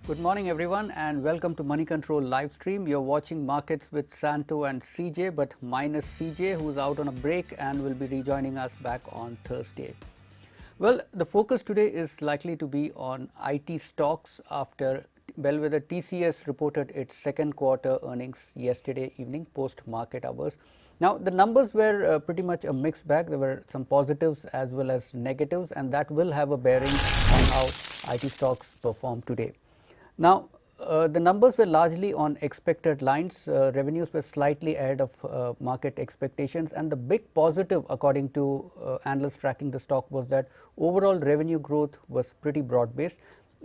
Good morning everyone and welcome to Money Control live stream. You're watching markets with Santo and CJ, but minus CJ who's out on a break and will be rejoining us back on Thursday. Well, the focus today is likely to be on IT stocks after bellwether TCS reported its second quarter earnings yesterday evening post market hours. Now, the numbers were pretty much a mixed bag. There were some positives as well as negatives, and that will have a bearing on how IT stocks perform today. Now, the numbers were largely on expected lines. Revenues were slightly ahead of market expectations, and the big positive according to analysts tracking the stock was that overall revenue growth was pretty broad based,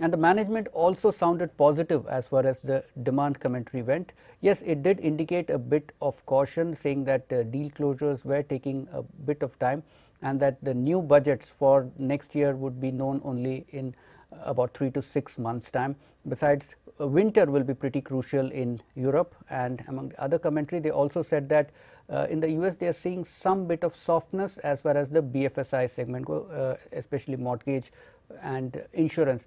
and the management also sounded positive as far as the demand commentary went. Yes, it did indicate a bit of caution, saying that deal closures were taking a bit of time and that the new budgets for next year would be known only in about 3 to 6 months time. Besides, winter will be pretty crucial in Europe, and among other commentary they also said that in the US they are seeing some bit of softness as far as the BFSI segment go, especially mortgage and insurance.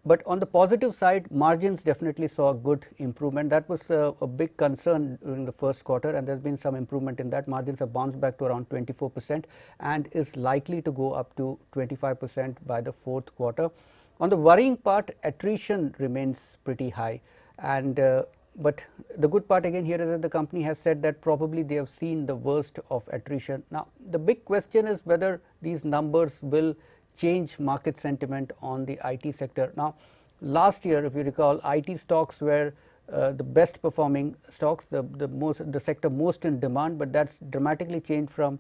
But on the positive side, margins definitely saw a good improvement. That was a big concern during the first quarter, and there has been some improvement in that. Margins have bounced back to around 24% and is likely to go up to 25% by the fourth quarter. On the worrying part, attrition remains pretty high, and but the good part again here is that the company has said that probably they have seen the worst of attrition. Now, the big question is whether these numbers will change market sentiment on the IT sector. Now, last year, if you recall, IT stocks were the best performing stocks, the sector most in demand, but that's dramatically changed from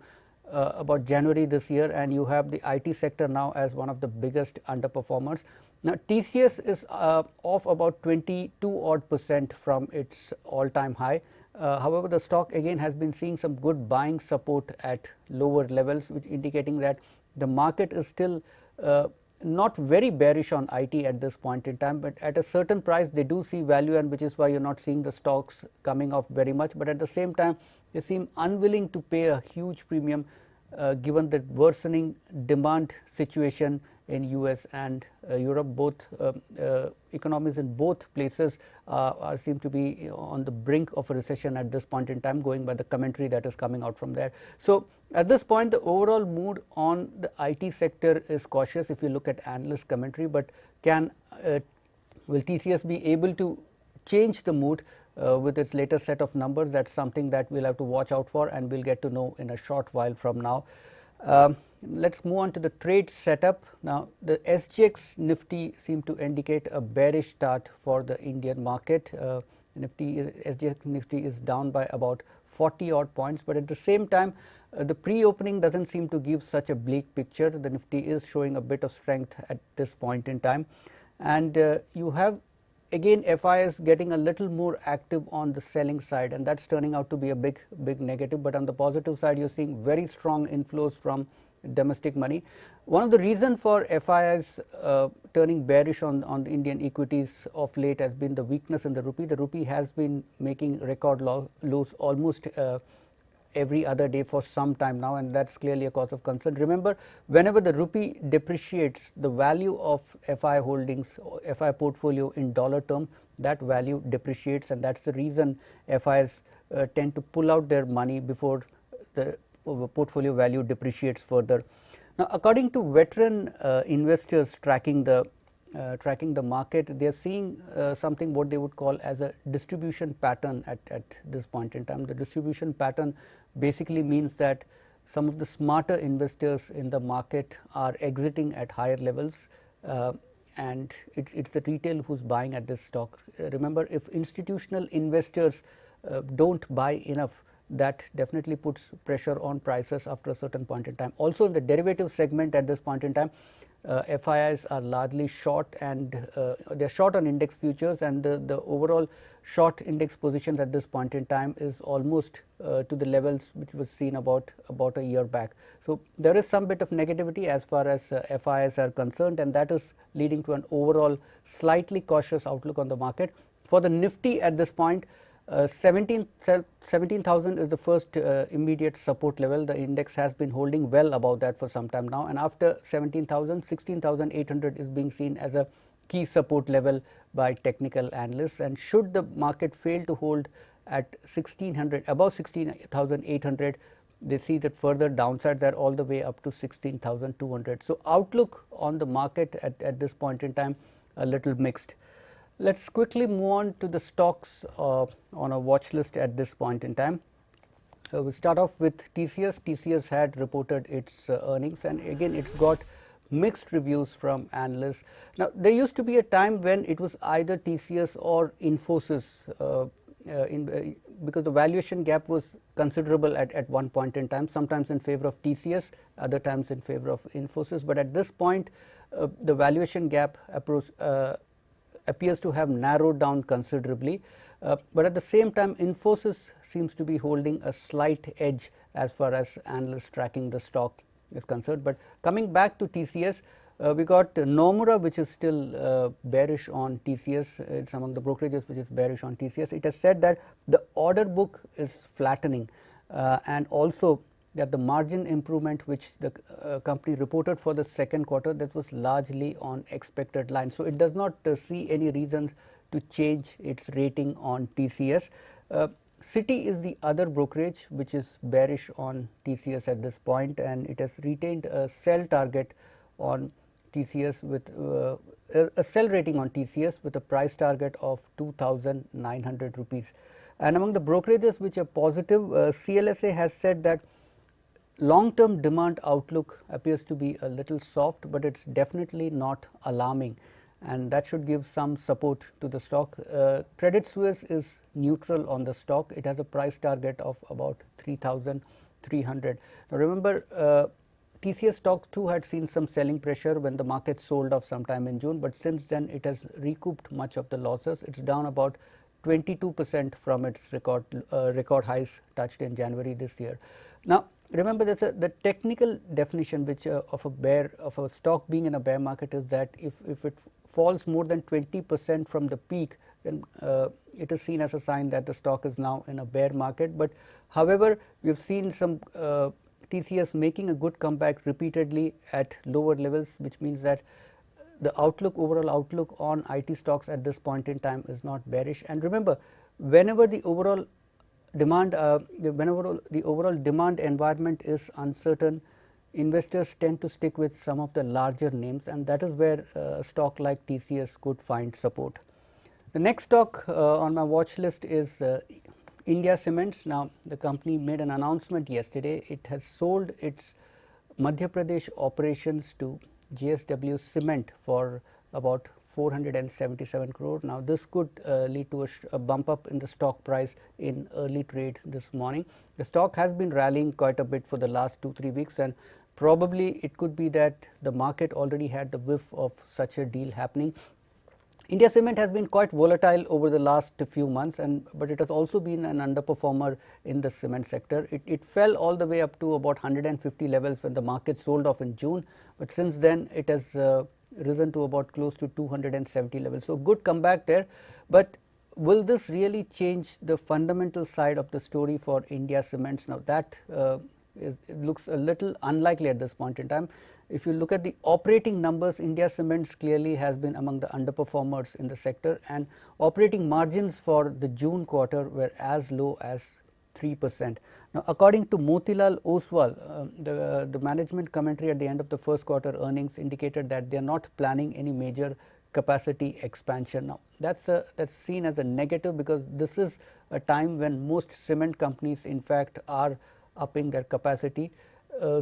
about January this year, and you have the IT sector now as one of the biggest underperformers. Now, TCS is off about 22 odd percent from its all time high. However, the stock again has been seeing some good buying support at lower levels, which indicating that the market is still not very bearish on IT at this point in time, but at a certain price they do see value, and which is why you are not seeing the stocks coming off very much. But at the same time, they seem unwilling to pay a huge premium given the worsening demand situation in US and Europe. Both economies in both places seem to be on the brink of a recession at this point in time, going by the commentary that is coming out from there. So, at this point the overall mood on the IT sector is cautious if you look at analyst commentary, but will TCS be able to change the mood with its latest set of numbers? That's something that we'll have to watch out for, and we'll get to know in a short while from now. Let's move on to the trade setup. Now, the SGX Nifty seemed to indicate a bearish start for the Indian market. SGX Nifty is down by about 40 odd points, but at the same time the pre-opening doesn't seem to give such a bleak picture. The Nifty is showing a bit of strength at this point in time, and you have again FIs getting a little more active on the selling side, and that's turning out to be a big negative. But on the positive side, you're seeing very strong inflows from domestic money. One of the reasons for FIs turning bearish on the Indian equities of late has been the weakness in the rupee. The rupee has been making record lows almost every other day for some time now, and that's clearly a cause of concern. Remember, whenever the rupee depreciates, the value of FI holdings, FI portfolio in dollar term, that value depreciates, and that's the reason FIs tend to pull out their money before the portfolio value depreciates further. Now, according to veteran investors tracking the market, they are seeing something what they would call as a distribution pattern at this point in time. The distribution pattern basically means that some of the smarter investors in the market are exiting at higher levels, and it's the retail who's buying at this stock. Remember, if institutional investors don't buy enough, that definitely puts pressure on prices after a certain point in time. Also, in the derivative segment at this point in time, FIIs are largely short, and they are short on index futures, and the overall short index positions at this point in time is almost to the levels which was seen about a year back. So, there is some bit of negativity as far as FIIs are concerned, and that is leading to an overall slightly cautious outlook on the market. For the Nifty at this point, 17,000 is the first immediate support level. The index has been holding well above that for some time now, and after 17,000, 16,800 is being seen as a key support level by technical analysts, and should the market fail to hold at 1600 above 16,800, they see that further downsides are all the way up to 16,200. So, outlook on the market at this point in time a little mixed. Let us quickly move on to the stocks on a watch list at this point in time. We start off with TCS. TCS had reported its earnings, and again it's got mixed reviews from analysts. Now, there used to be a time when it was either TCS or Infosys because the valuation gap was considerable at one point in time, sometimes in favor of TCS, other times in favor of Infosys, but at this point the valuation gap appears to have narrowed down considerably, but at the same time Infosys seems to be holding a slight edge as far as analysts tracking the stock is concerned. But coming back to TCS, we got Nomura, which is still bearish on TCS. It is among the brokerages which is bearish on TCS. It has said that the order book is flattening and also that the margin improvement which the company reported for the second quarter, that was largely on expected lines. So, it does not see any reasons to change its rating on TCS. Citi is the other brokerage which is bearish on TCS at this point, and it has retained a sell target on TCS with a sell rating on TCS with a price target of 2,900 rupees. And among the brokerages which are positive, CLSA has said that long term demand outlook appears to be a little soft, but it is definitely not alarming, and that should give some support to the stock. Credit Suisse is neutral on the stock. It has a price target of about 3,300. Now, remember TCS stock too had seen some selling pressure when the market sold off sometime in June, but since then it has recouped much of the losses. It is down about 22% from its record highs touched in January this year. Now, remember that the technical definition which of a stock being in a bear market is that if it falls more than 20% from the peak, then it is seen as a sign that the stock is now in a bear market. But however, we have seen some TCS making a good comeback repeatedly at lower levels, which means that the overall outlook on IT stocks at this point in time is not bearish. And remember, whenever the overall demand environment is uncertain, investors tend to stick with some of the larger names, and that is where a stock like TCS could find support. The next stock on my watch list is India Cements. Now, the company made an announcement yesterday. It has sold its Madhya Pradesh operations to JSW Cement for about 477 crore. Now, this could lead to a bump up in the stock price in early trade this morning. The stock has been rallying quite a bit for the last 2-3 weeks, and probably it could be that the market already had the whiff of such a deal happening. India Cement has been quite volatile over the last few months, but it has also been an underperformer in the cement sector. It fell all the way up to about 150 levels when the market sold off in June, but since then it has risen to about close to 270 levels. So, good comeback there, but will this really change the fundamental side of the story for India Cements? Now, that it looks a little unlikely at this point in time. If you look at the operating numbers, India Cements clearly has been among the underperformers in the sector, and operating margins for the June quarter were as low as 3%. Now, according to Motilal Oswal, the management commentary at the end of the first quarter earnings indicated that they are not planning any major capacity expansion. Now, that's seen as a negative, because this is a time when most cement companies in fact are upping their capacity.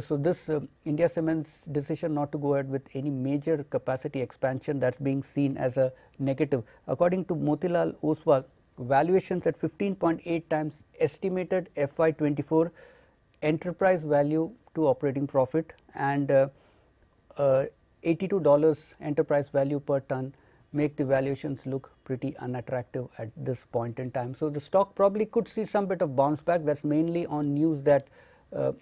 So, this India Cements decision not to go ahead with any major capacity expansion, that is being seen as a negative. According to Motilal Oswal, valuations at 15.8 times estimated FY24 enterprise value to operating profit and $82 enterprise value per ton make the valuations look pretty unattractive at this point in time. So, the stock probably could see some bit of bounce back. That is mainly on news that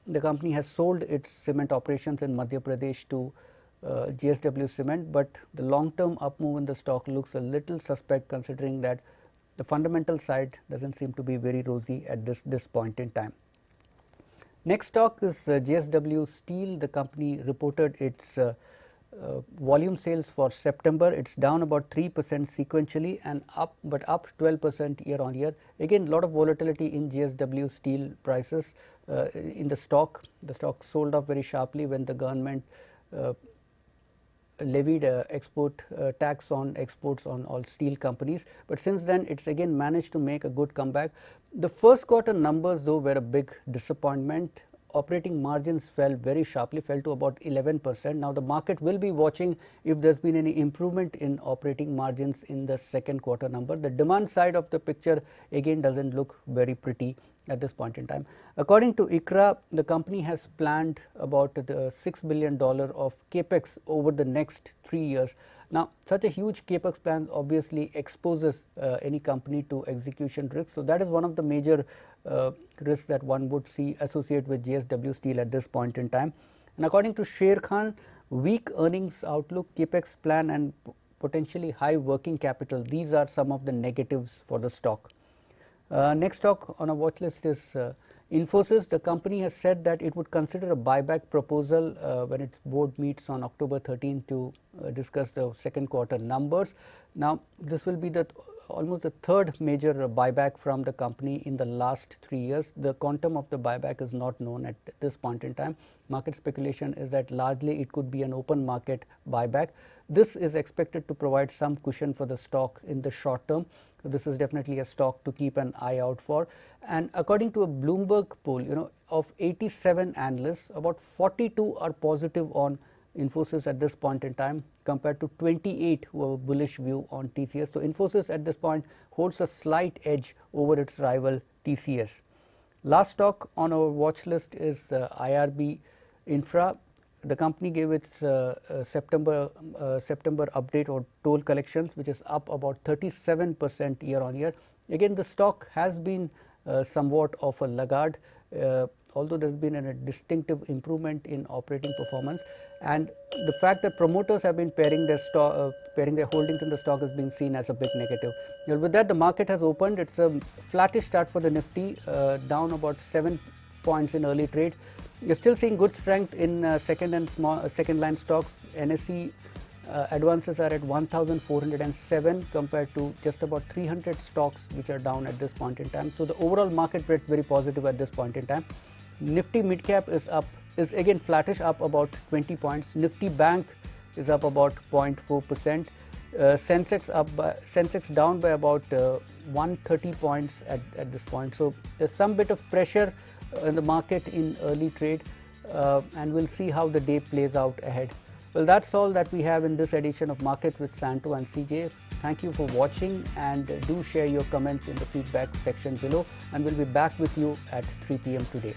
the company has sold its cement operations in Madhya Pradesh to JSW Cement, but the long term up move in the stock looks a little suspect, considering that the fundamental side does not seem to be very rosy at this point in time. Next stock is JSW Steel. The company reported its volume sales for September, it's down about 3% sequentially and up 12% year on year. Again, a lot of volatility in JSW Steel prices in the stock. The stock sold off very sharply when the government levied export tax on exports on all steel companies, but since then it's again managed to make a good comeback. The first quarter numbers though were a big disappointment. Operating margins fell very sharply, fell to about 11%. Now the market will be watching if there's been any improvement in operating margins in the second quarter number. The demand side of the picture again doesn't look very pretty at this point in time. According to ICRA, the company has planned about the $6 billion of capex over the next 3 years. Now such a huge capex plan obviously exposes any company to execution risk. So that is one of the major risks that one would see associated with JSW Steel at this point in time. And according to Sher Khan, weak earnings outlook, capex plan and potentially high working capital, these are some of the negatives for the stock. Next stock on our watch list is Infosys. The company has said that it would consider a buyback proposal when its board meets on October 13 to discuss the second quarter numbers. Now this will be almost the third major buyback from the company in the last 3 years. The quantum of the buyback is not known at this point in time. Market speculation is that largely it could be an open market buyback. This is expected to provide some cushion for the stock in the short term. So this is definitely a stock to keep an eye out for. And according to a Bloomberg poll, of 87 analysts, about 42 are positive on Infosys at this point in time, compared to 28 who have a bullish view on TCS. So Infosys at this point holds a slight edge over its rival TCS. Last stock on our watch list is irbinfra. The company gave its September update or toll collections, which is up about 37% year on year. Again, the stock has been somewhat of a laggard, although there has been a distinctive improvement in operating performance, and the fact that promoters have been paring their holdings in the stock is being seen as a big negative. Well, with that, the market has opened. It's a flattish start for the Nifty, down about 7 points in early trade. You're still seeing good strength in second line stocks. NSE advances are at 1,407 compared to just about 300 stocks which are down at this point in time. So the overall market rate very positive at this point in time. Nifty mid cap is again flattish, up about 20 points. Nifty Bank is up about 0.4%. Sensex down by about 130 points at this point. So there's some bit of pressure in the market in early trade, and we'll see how the day plays out ahead. Well, that's all that we have in this edition of Markets with Santo and CJ. Thank you for watching, and do share your comments in the feedback section below, and we'll be back with you at 3 p.m. today.